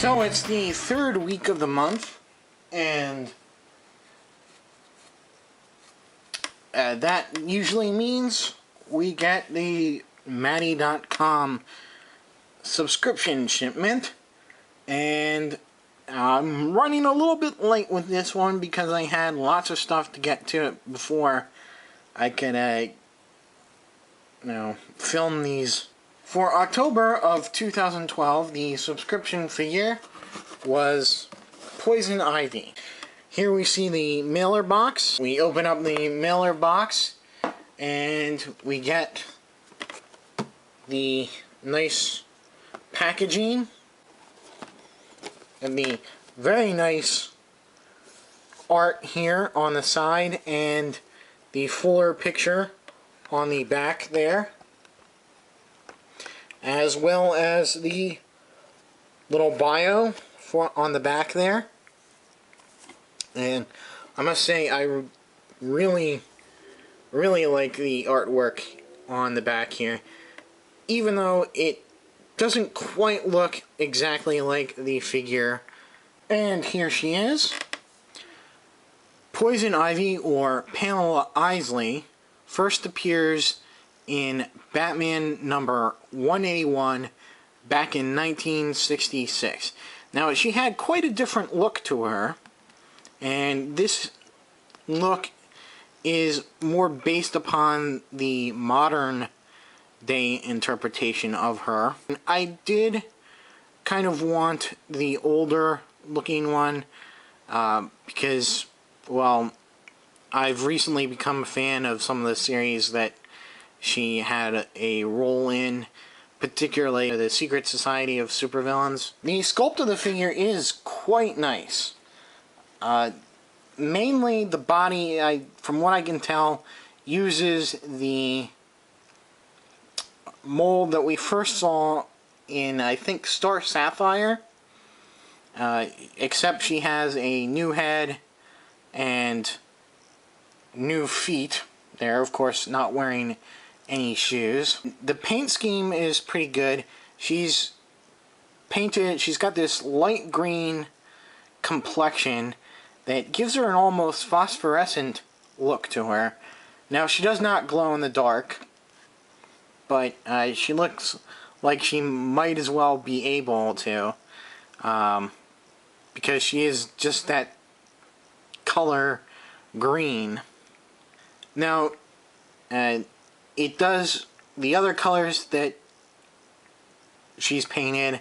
So it's the third week of the month, and that usually means we get the Maddie.com subscription shipment, and I'm running a little bit late with this one because I had lots of stuff to get to it before I could film these. For October of 2012, the subscription figure was Poison Ivy. Here we see the mailer box. We open up the mailer box and we get the nice packaging and the very nice art here on the side and the fuller picture on the back there, as well as the little bio on the back there. And I must say, I really like the artwork on the back here, even though it doesn't quite look exactly like the figure. And here she is. Poison Ivy, or Pamela Isley, first appears in Batman number 181 back in 1966. Now, she had quite a different look to her, and this look is more based upon the modern day interpretation of her. I did kind of want the older looking one because, well, I've recently become a fan of some of the series that she had a role in, particularly the Secret Society of Supervillains. The sculpt of the figure is quite nice. Mainly the body, from what I can tell, uses the mold that we first saw in, I think, Star Sapphire. Except she has a new head and new feet. There, of course, not wearing any shoes. The paint scheme is pretty good. She's got this light green complexion that gives her an almost phosphorescent look to her. Now, she does not glow in the dark, but she looks like she might as well be able to, because she is just that color green. Now, the other colors that she's painted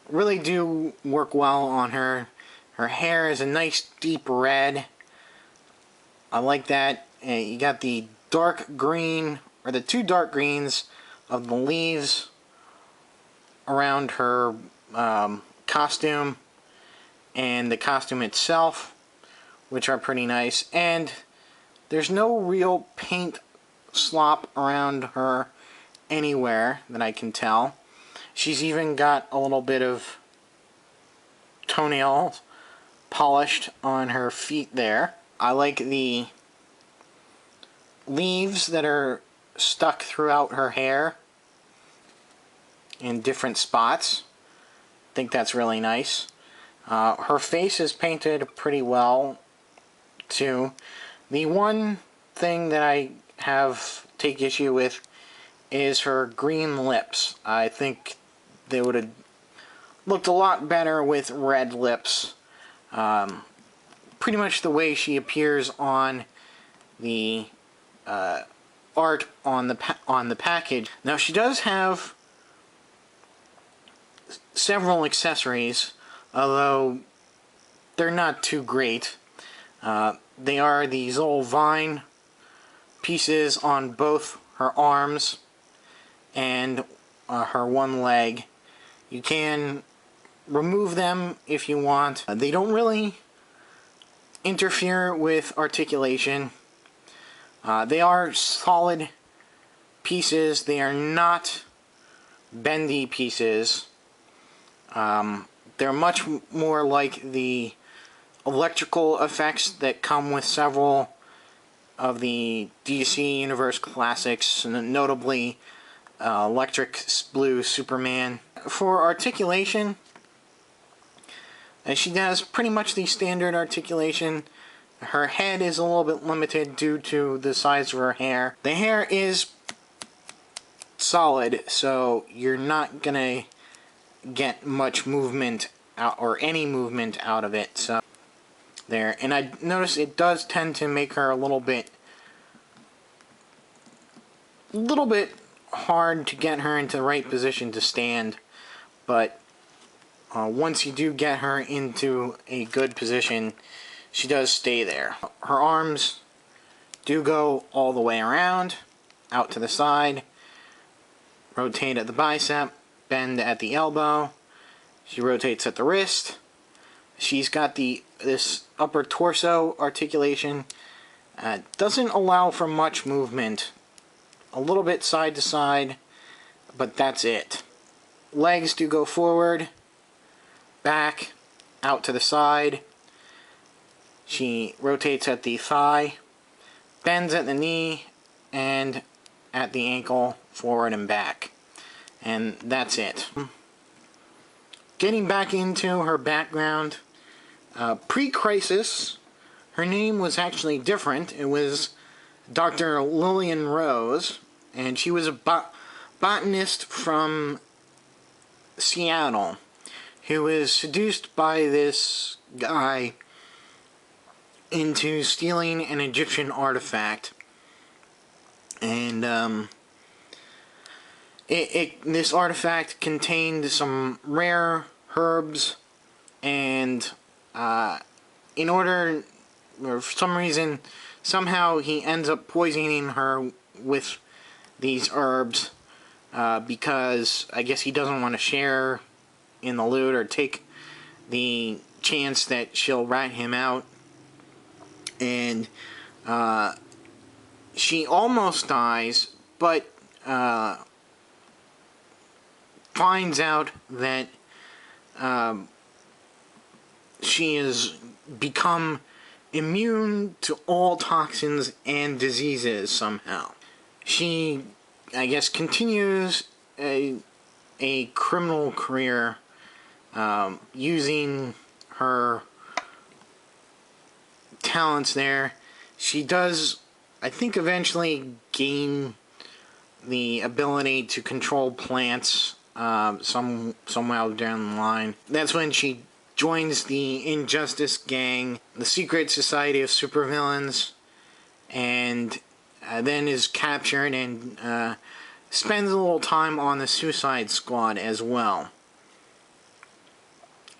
really do work well on her. Her hair is a nice deep red. I like that. You got the dark green, or the two dark greens of the leaves around her costume and the costume itself, which are pretty nice. And there's no real paint slop around her anywhere that I can tell. She's even got a little bit of toenails polished on her feet there. I like the leaves that are stuck throughout her hair in different spots. I think that's really nice. Her face is painted pretty well too. The one thing that I take issue with is her green lips. I think they would have looked a lot better with red lips. Pretty much the way she appears on the art on the package. Now, she does have several accessories, although they're not too great. They are these little vine pieces on both her arms and her one leg. You can remove them if you want. They don't really interfere with articulation. They are solid pieces. They are not bendy pieces. They're much more like the electrical effects that come with several of the DC Universe classics, notably Electric Blue Superman. For articulation, She has pretty much the standard articulation. Her head is a little bit limited due to the size of her hair. The hair is solid, so you're not gonna get much movement out, or any movement out of it. So there, and I notice it does tend to make her a little bit hard to get her into the right position to stand, but once you do get her into a good position, she does stay there. Her arms do go all the way around, out to the side, rotate at the bicep, bend at the elbow. She rotates at the wrist. She's got this upper torso articulation. Doesn't allow for much movement. A little bit side to side, but that's it. Legs do go forward, back, out to the side. She rotates at the thigh, bends at the knee, and at the ankle, forward and back. And that's it. Getting back into her background, pre-Crisis, her name was actually different. It was Dr. Lillian Rose, and she was a botanist from Seattle who was seduced by this guy into stealing an Egyptian artifact. And this artifact contained some rare herbs, and in order, or for some reason, somehow he ends up poisoning her with these herbs because I guess he doesn't want to share in the loot or take the chance that she'll rat him out. And she almost dies, but finds out that she has become immune to all toxins and diseases somehow. She, I guess, continues a criminal career using her talents there. She does, I think, eventually gain the ability to control plants somehow down the line. That's when she joins the Injustice Gang, the secret society of supervillains, and then is captured and spends a little time on the Suicide Squad as well.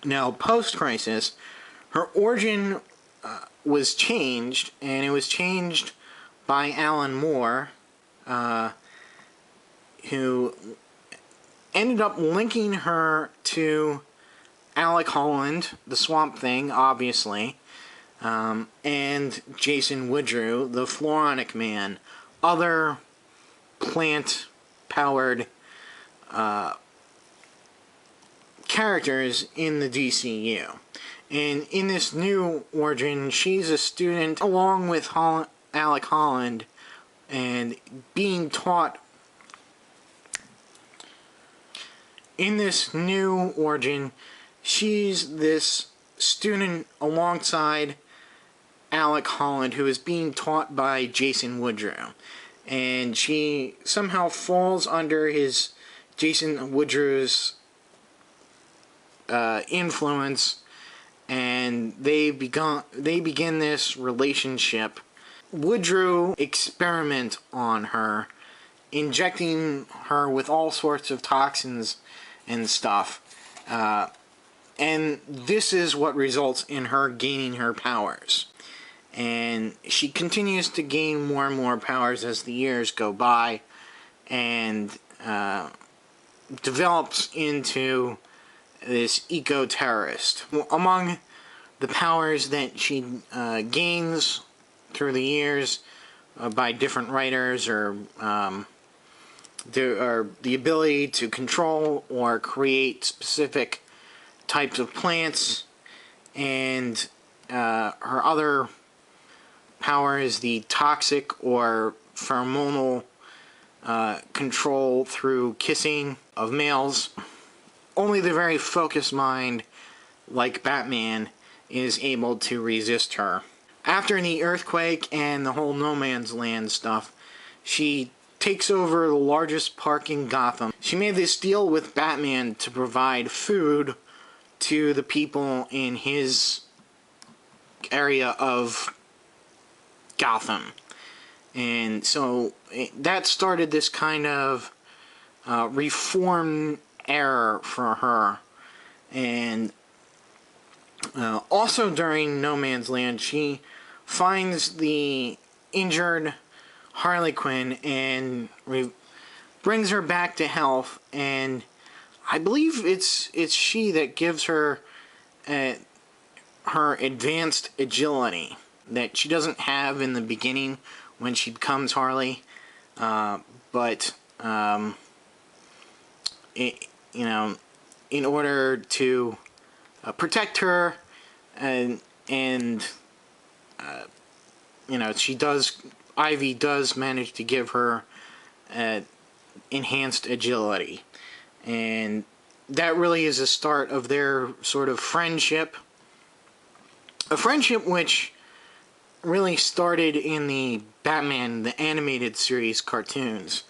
Now, post-Crisis, her origin was changed, and it was changed by Alan Moore, who ended up linking her to Alec Holland, the Swamp Thing, obviously, and Jason Woodrue, the Floronic Man, other plant-powered characters in the DCU. And in this new origin, she's a student along with Alec Holland, and being taught. In this new origin, she's this student alongside Alec Holland who is being taught by Jason Woodrue. And she somehow falls under Jason Woodrue's influence, and they begin this relationship. Woodrue experiment on her, injecting her with all sorts of toxins and stuff, and this is what results in her gaining her powers. And she continues to gain more and more powers as the years go by, and develops into this eco-terrorist. Among the powers that she gains through the years by different writers, or the ability to control or create specific types of plants, and her other power is the toxic or pheromonal control through kissing of males. Only the very focused mind like Batman, is able to resist her. After the earthquake and the whole No Man's Land stuff, she takes over the largest park in Gotham. She made this deal with Batman to provide food to the people in his area of Gotham. And so that started this kind of reform era for her. And also during No Man's Land, she finds the injured Harley Quinn and brings her back to health, and I believe it's she that gives her her advanced agility that she doesn't have in the beginning when she becomes Harley, but you know, in order to protect her, and you know, Ivy does manage to give her enhanced agility, and that really is a start of their sort of friendship, a friendship which really started in the Batman the Animated Series cartoons,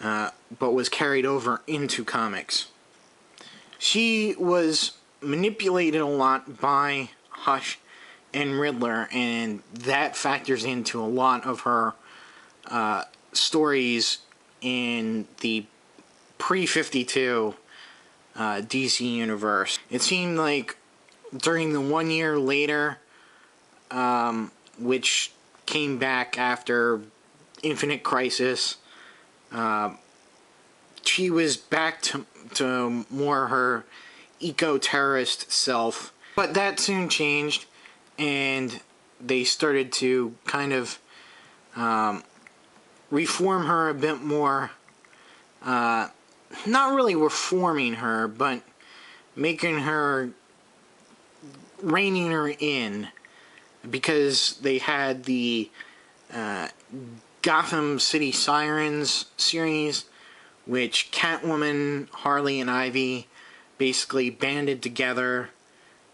but was carried over into comics. She was manipulated a lot by Hush and Riddler, and that factors into a lot of her stories in the pre-52 DC universe. It seemed like during the 1 year later, which came back after Infinite Crisis, she was back to more her eco-terrorist self. But that soon changed, and they started to kind of reform her a bit more. Not really reforming her, but making her, reining her in, because they had the Gotham City Sirens series, which Catwoman, Harley, and Ivy basically banded together,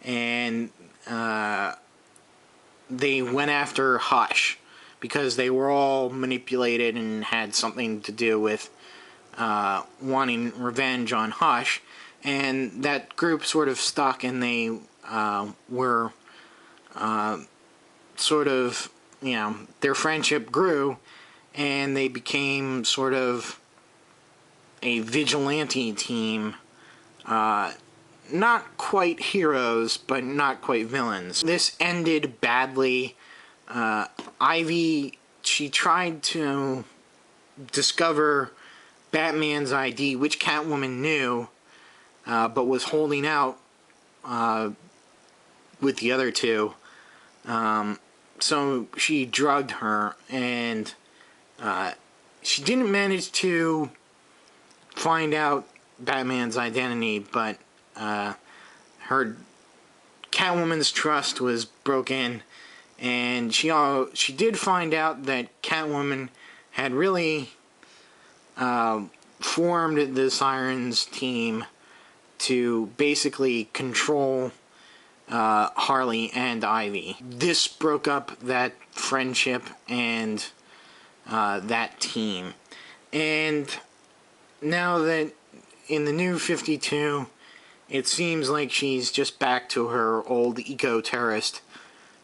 and they went after Hush because they were all manipulated and had something to do with wanting revenge on Hush, and that group sort of stuck, and they were sort of, you know, their friendship grew, and they became sort of a vigilante team. Not quite heroes, but not quite villains. This ended badly. Ivy, she tried to discover Batman's ID, which Catwoman knew, but was holding out with the other two. So she drugged her, and she didn't manage to find out Batman's identity, but her Catwoman's trust was broken, and she did find out that Catwoman had really formed the Sirens team to basically control Harley and Ivy. This broke up that friendship and that team. And now that in the new 52, it seems like she's just back to her old eco-terrorist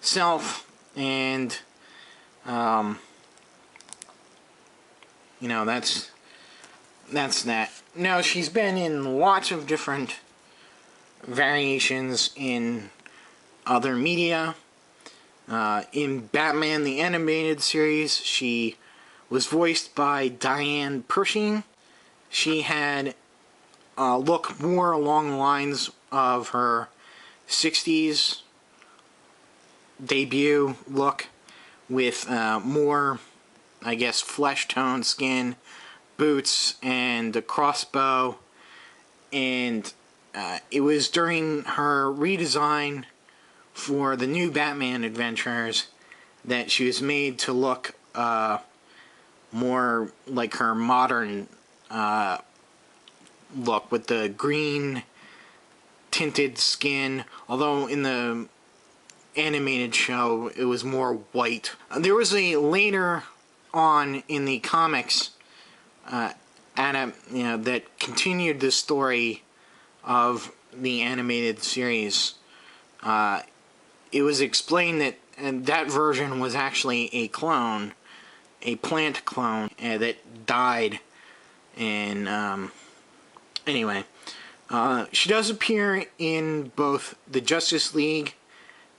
self, and you know, that's that. Now, she's been in lots of different variations in other media. In Batman the Animated Series, she was voiced by Diane Pershing. She had look more along the lines of her 60s debut look, with more, I guess, flesh-toned skin, boots, and a crossbow. And it was during her redesign for the new Batman Adventures that she was made to look more like her modern look, with the green tinted skin, although in the animated show it was more white. There was a later on in the comics that continued the story of the animated series. It was explained that that version was actually a clone, a plant clone that died. And anyway, she does appear in both the Justice League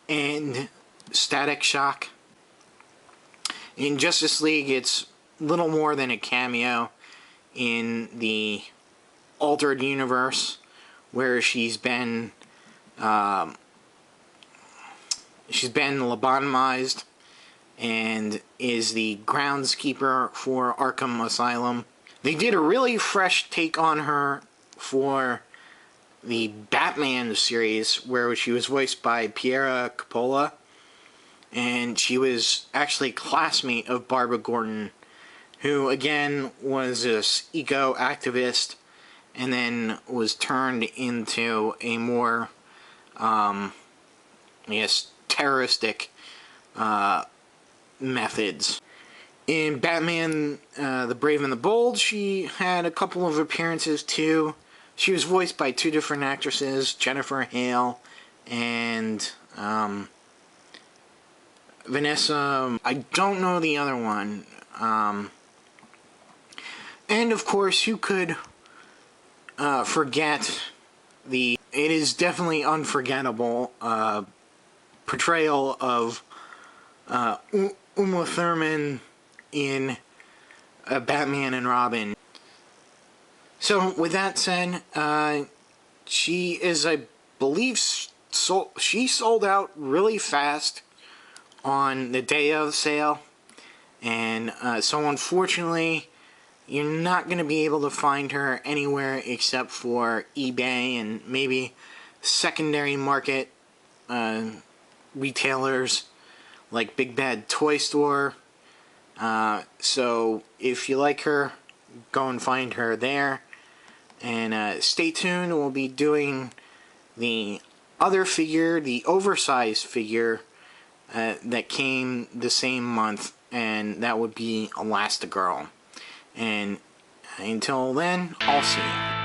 and Static Shock. In Justice League, it's little more than a cameo in the altered universe, where she's been lobotomized and is the groundskeeper for Arkham Asylum. They did a really fresh take on her for the Batman series, where she was voiced by Piera Coppola, and she was actually a classmate of Barbara Gordon, who again was this eco-activist and then was turned into a more terroristic methods. In Batman the Brave and the Bold, she had a couple of appearances too. She was voiced by two different actresses, Jennifer Hale and Vanessa. I don't know the other one. And of course, who could forget it is definitely unforgettable portrayal of Uma Thurman in Batman and Robin. So, with that said, she is, I believe, she sold out really fast on the day of sale, and so unfortunately, you're not going to be able to find her anywhere except for eBay and maybe secondary market retailers like Big Bad Toy Store. So if you like her, go and find her there. And stay tuned, we'll be doing the other figure, the oversized figure that came the same month, and that would be Elastigirl. And until then, I'll see you.